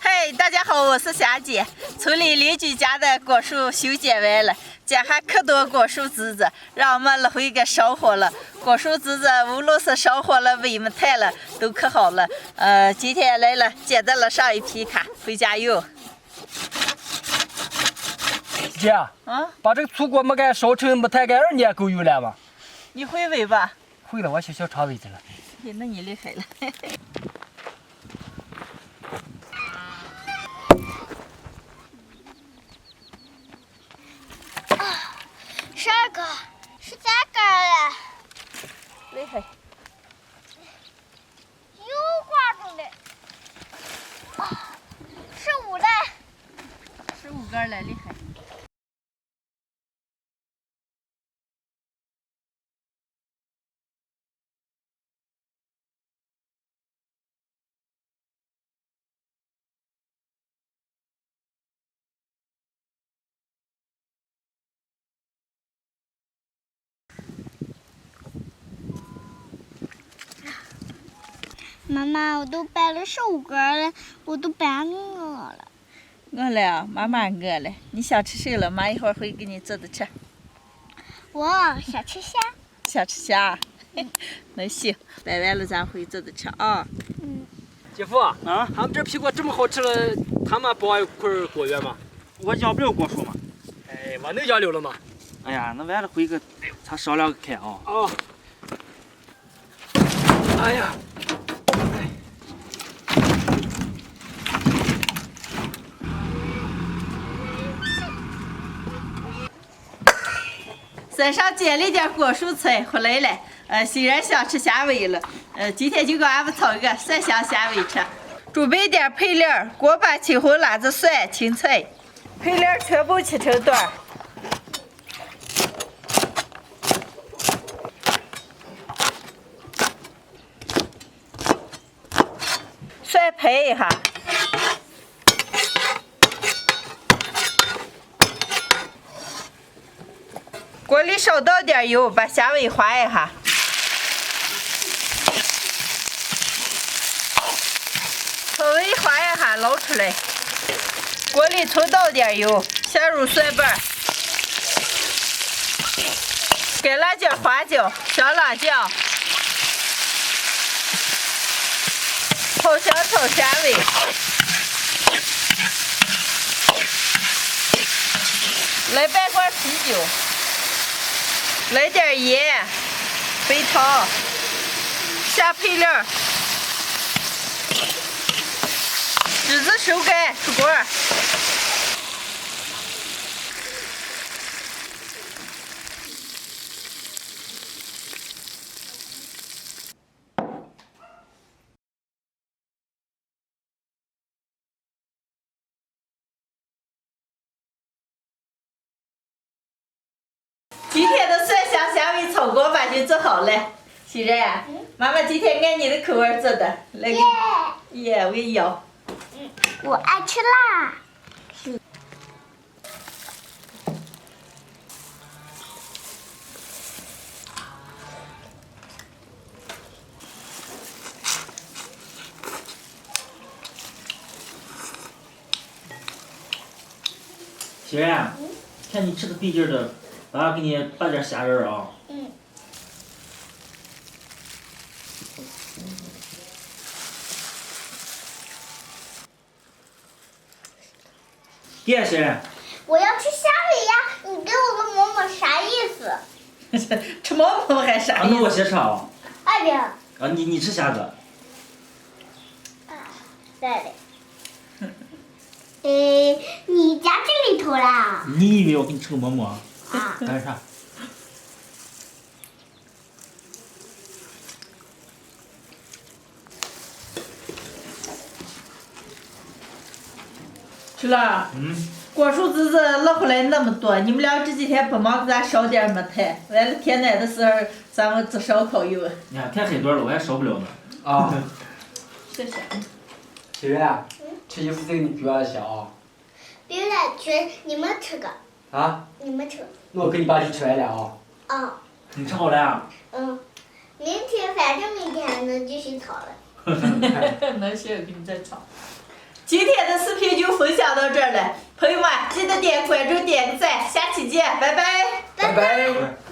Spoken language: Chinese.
嘿，大家好，我是夏姐。村里邻居家的果树修剪完了，家还可多果树枝子，让我们回给烧火了。果树枝子无论是烧火了、煨么炭了，都可好了。今天来了，捡到了上一批卡，回家用。姐，把这个粗果木杆烧成木炭杆，2年够用了吗？你会煨吧？会了，我学小厂煨去了。那你厉害了。12个，13个了，厉害。又挂住了，15了，15个了，厉害。妈妈，我都掰了15根了，我都掰饿了。饿了，妈妈饿了。你想吃什么？妈一会儿会给你做的吃。我想吃虾。想吃虾？那行，掰完了咱回做的吃啊。姐夫啊，他们这批果这么好吃了，他们包一块果园吗？我要不了果树嘛。哎，我能要留了吗？哎呀，那完了回个，咱商量个开啊。哦。哎呀。山上捡了点果蔬菜回来了，虽然想吃虾尾了，今天就给俺们炒一个蒜香虾尾吃。准备点配料：锅巴、青红辣子、蒜、青菜。配料全部切成段。蒜拍一下。锅里少倒点油，把虾尾划一下，稍微划一下捞出来。锅里重倒点油，下入蒜瓣、干辣椒、花椒、香辣酱，炒香炒虾尾。来半罐啤酒。来点盐、肥肠，下配料，柿子收干，出锅。今天的蒜香虾尾炒锅巴就做好了。欣然，妈妈今天按你的口味做的，来给耶，我也要。我爱吃辣。欣然，看你吃的费劲的，爸给你拌点虾仁啊。别欣然。我要吃虾尾呀！你给我个馍馍啥意思？吃馍馍还啥意思？那我先吃啊。外边。啊，你吃虾子。再来。你夹这里头啦？你以为我给你吃个馍馍？啊。干啥？去了。果树枝子捞回来那么多，你们俩这几天不忙给咱烧点木炭，完了天冷的时候咱们做烧烤用。你看太黑多了，我还烧不了呢。啊。谢谢。欣然，吃衣服这个你不要想啊。别了，去你们吃个。啊？你们吃。那我跟你爸就吃完了啊。啊。你吃好了啊？明天反正明天还能继续炒了。能行，给你再炒。今天的视频就分享到这儿了，朋友们记得点关注、点个赞，下期见，拜拜。拜拜。